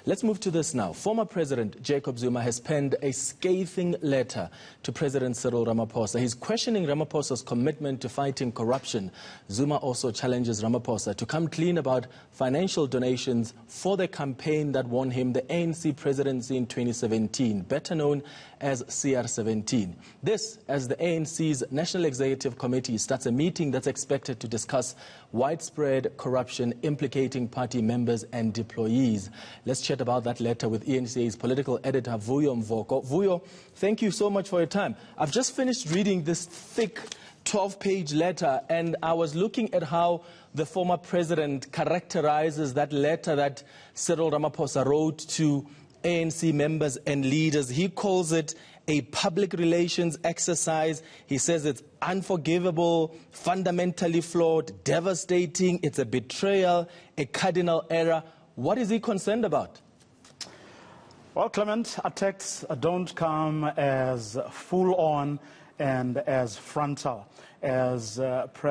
Let's move to this now. Former President Jacob Zuma has penned a scathing letter to President Cyril Ramaphosa. He's questioning Ramaphosa's commitment to fighting corruption. Zuma also challenges Ramaphosa to come clean about financial donations for the campaign that won him the ANC presidency in 2017, better known as CR17. This, as the ANC's National Executive Committee starts a meeting that's expected to discuss widespread corruption implicating party members and employees. Let's chat about that letter with eNCA's Political Editor Vuyo Mvoko. Vuyo, thank you so much for your time. I've just finished reading this thick 12-page letter, and I was looking at how the former president characterizes that letter that Cyril Ramaphosa wrote to ANC members and leaders. He calls it a public relations exercise. He says it's unforgivable, fundamentally flawed, devastating, it's a betrayal, a cardinal error. What is he concerned about? Well, Clement, attacks don't come as full-on and as frontal as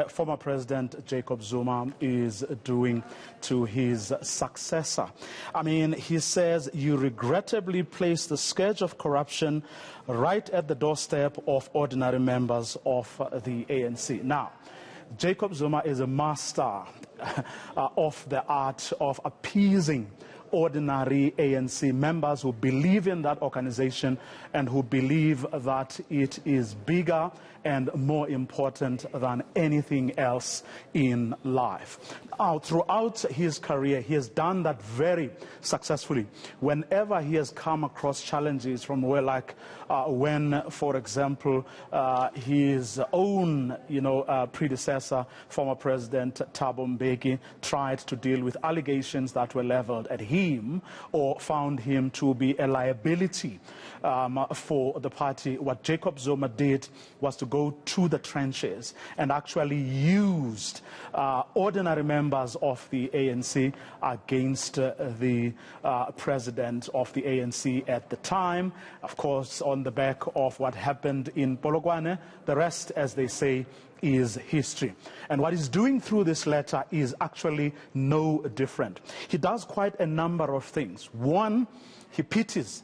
former President Jacob Zuma is doing to his successor. I mean, he says you regrettably place the scourge of corruption right at the doorstep of ordinary members of the ANC. Now, Jacob Zuma is a master of the art of appeasing ordinary ANC members who believe in that organization and who believe that it is bigger and more important than anything else in life. Now, throughout his career, he has done that very successfully. Whenever he has come across challenges from where, like when, for example, his own, predecessor, former President Thabo Mbeki, tried to deal with allegations that were leveled at him or found him to be a liability for the party, what Jacob Zuma did was to go to the trenches and actually used ordinary members of the ANC against the president of the ANC at the time. Of course, on the back of what happened in Polokwane, the rest, as they say, is history. And what he's doing through this letter is actually no different. He does quite a number of things. One, he pities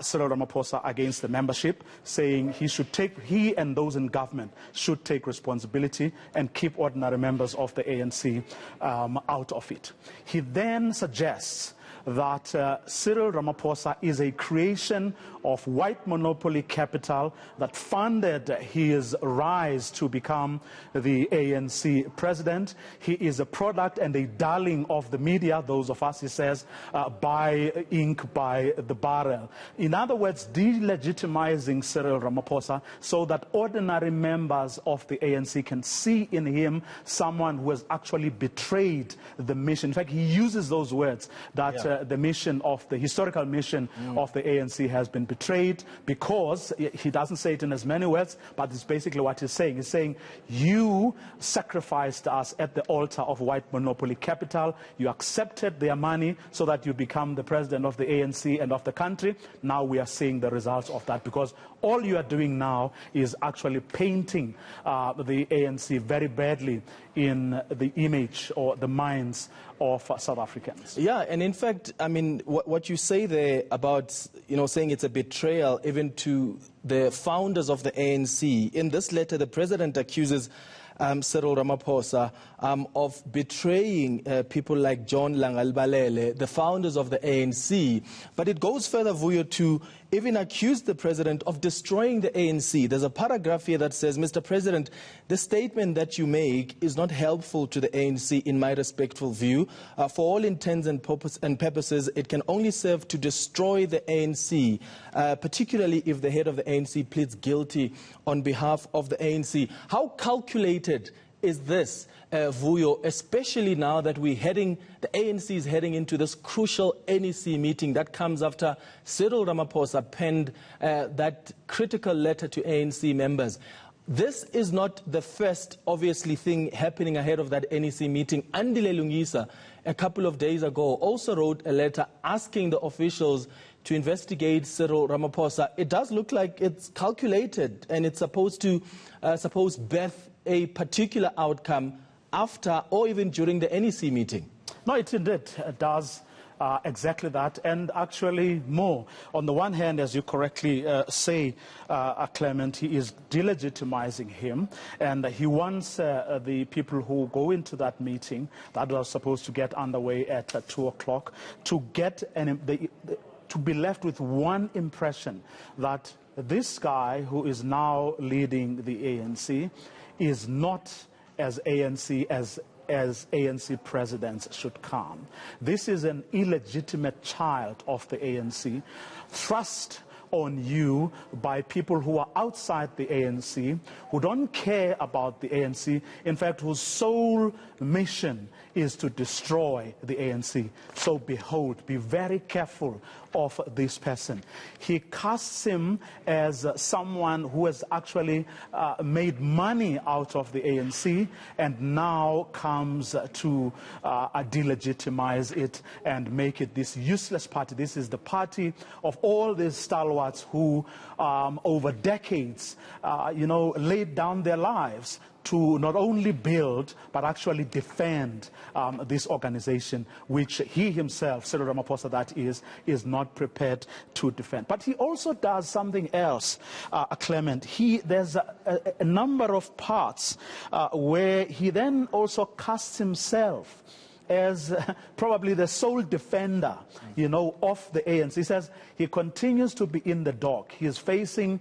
Cyril Ramaphosa against the membership, saying he and those in government should take responsibility and keep ordinary members of the ANC out of it. He then suggests that Cyril Ramaphosa is a creation of white monopoly capital that funded his rise to become the ANC president. He is a product and a darling of the media, those of us, he says, buy ink by the barrel. In other words, delegitimizing Cyril Ramaphosa so that ordinary members of the ANC can see in him someone who has actually betrayed the mission. In fact, he uses those words that the mission of the historical mission of the ANC has been betrayed, because he doesn't say it in as many words, but it's basically what he's saying. He's saying, you sacrificed us at the altar of white monopoly capital. You accepted their money so that you become the president of the ANC and of the country. Now we are seeing the results of that, because all you are doing now is actually painting the ANC very badly in the image or the minds of South Africans. Yeah, and in fact, I mean, what you say there about, saying it's a betrayal even to the founders of the ANC. In this letter, the president accuses Cyril Ramaphosa of betraying people like John Langalbalele, the founders of the ANC. But it goes further, Vuyo, to even accuse the president of destroying the ANC. There's a paragraph here that says, Mr. President, the statement that you make is not helpful to the ANC in my respectful view. For all intents and purposes, it can only serve to destroy the ANC, particularly if the head of the ANC pleads guilty on behalf of the ANC. How calculated is this, Vuyo, especially now that the ANC is heading into this crucial NEC meeting that comes after Cyril Ramaphosa penned that critical letter to ANC members? This is not the first, obviously, thing happening ahead of that NEC meeting. Andile Lungisa, a couple of days ago, also wrote a letter asking the officials to investigate Cyril Ramaphosa. It does look like it's calculated, and it's supposed to birth a particular outcome after or even during the NEC meeting. No, it indeed does exactly that, and actually more. On the one hand, as you correctly say, Clement, he is delegitimizing him, and he wants the people who go into that meeting that was supposed to get underway at 2 o'clock to get to be left with one impression that this guy who is now leading the ANC is not as ANC as ANC presidents should come. This is an illegitimate child of the ANC, thrust on you by people who are outside the ANC, who don't care about the ANC, in fact, whose sole mission is to destroy the ANC. So behold, be very careful of this person. He casts him as someone who has actually made money out of the ANC and now comes to delegitimize it and make it this useless party. This is the party of all these stalwarts who over decades, laid down their lives to not only build, but actually defend this organization, which he himself, Cyril Ramaphosa that is not prepared to defend. But he also does something else, Clement. There's a number of parts where he then also casts himself as probably the sole defender, of the ANC. He says he continues to be in the dock. He is facing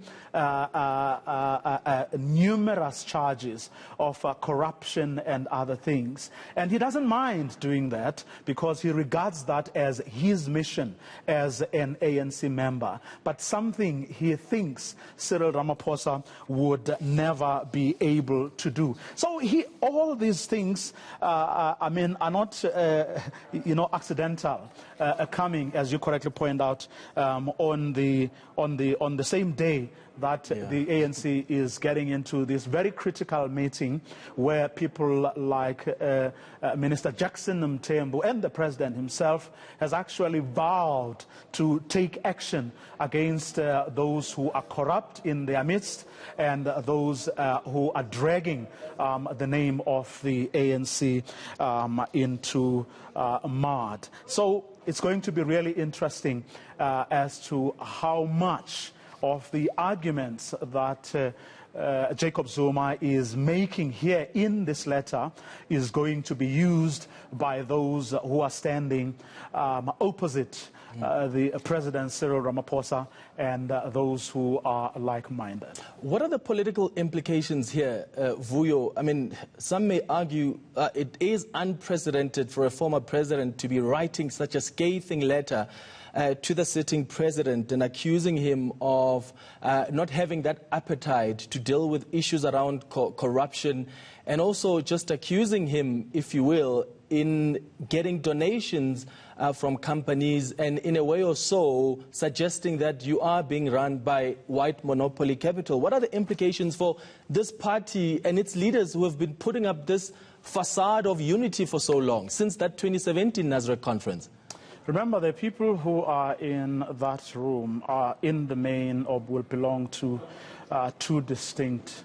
numerous charges of corruption and other things. And he doesn't mind doing that because he regards that as his mission as an ANC member, but something he thinks Cyril Ramaphosa would never be able to do. So all these things, are not accidental, coming, as you correctly point out, on the same day that the ANC is getting into this very critical meeting where people like Minister Jackson Mthembu and the President himself has actually vowed to take action against those who are corrupt in their midst and those who are dragging the name of the ANC into mud. So it's going to be really interesting as to how much of the arguments that Jacob Zuma is making here in this letter is going to be used by those who are standing opposite the President Cyril Ramaphosa and those who are like-minded. What are the political implications here, Vuyo? I mean, some may argue it is unprecedented for a former president to be writing such a scathing letter to the sitting president and accusing him of not having that appetite to deal with issues around corruption, and also just accusing him, if you will, in getting donations from companies, and in a way or so suggesting that you are being run by white monopoly capital. What are the implications for this party and its leaders who have been putting up this facade of unity for so long, since that 2017 Nasrec conference? Remember, the people who are in that room are in the main or will belong to two distinct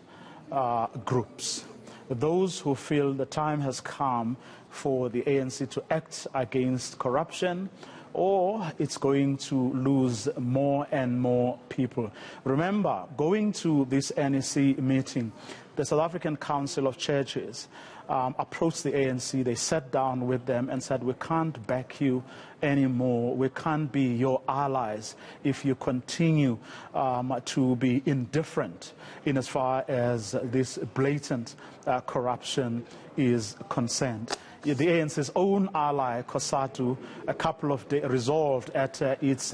groups. Those who feel the time has come for the ANC to act against corruption, or it's going to lose more and more people. Remember, going to this NEC meeting, the South African Council of Churches approached the ANC. They sat down with them and said, we can't back you anymore. We can't be your allies if you continue to be indifferent in as far as this blatant corruption is concerned. The ANC's own ally, COSATU, a couple of days resolved at its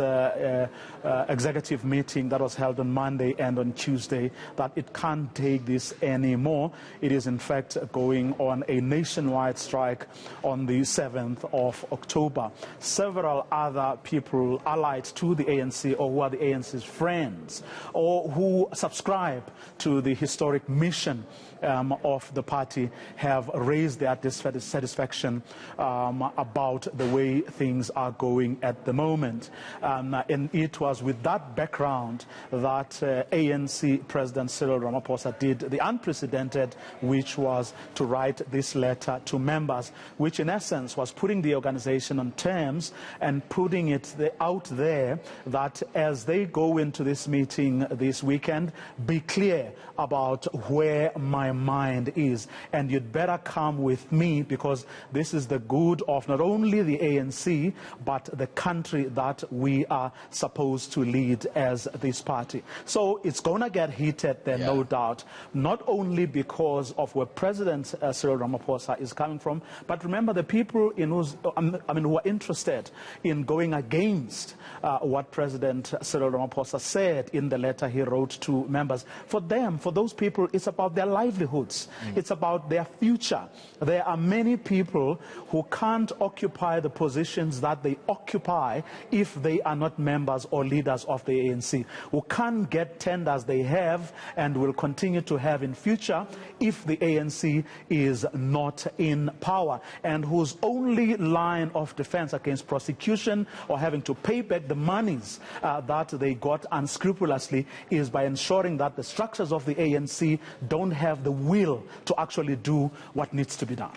executive meeting that was held on Monday and on Tuesday that it can't take this anymore. It is in fact going on a nationwide strike on the 7th of October. Several other people allied to the ANC or who are the ANC's friends or who subscribe to the historic mission of the party have raised their dissatisfaction dissatisfaction about the way things are going at the moment. And it was with that background that ANC President Cyril Ramaphosa did the unprecedented, which was to write this letter to members, which in essence was putting the organization on terms and putting it out there that as they go into this meeting this weekend, be clear about where my mind is. And you'd better come with me, because this is the good of not only the ANC, but the country that we are supposed to lead as this party. So it's going to get heated there, no doubt, not only because of where President Cyril Ramaphosa is coming from, but remember the people who are interested in going against what President Cyril Ramaphosa said in the letter he wrote to members. For them, for those people, it's about their livelihoods. It's about their future. There are many people who can't occupy the positions that they occupy if they are not members or leaders of the ANC, who can't get tenders they have and will continue to have in future if the ANC is not in power, and whose only line of defense against prosecution or having to pay back the monies that they got unscrupulously is by ensuring that the structures of the ANC don't have the will to actually do what needs to be done.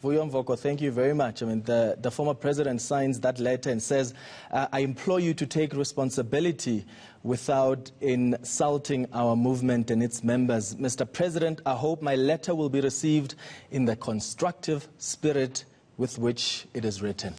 Vuyo Mvoko, thank you very much. I mean, the former president signs that letter and says, I implore you to take responsibility without insulting our movement and its members. Mr. President, I hope my letter will be received in the constructive spirit with which it is written.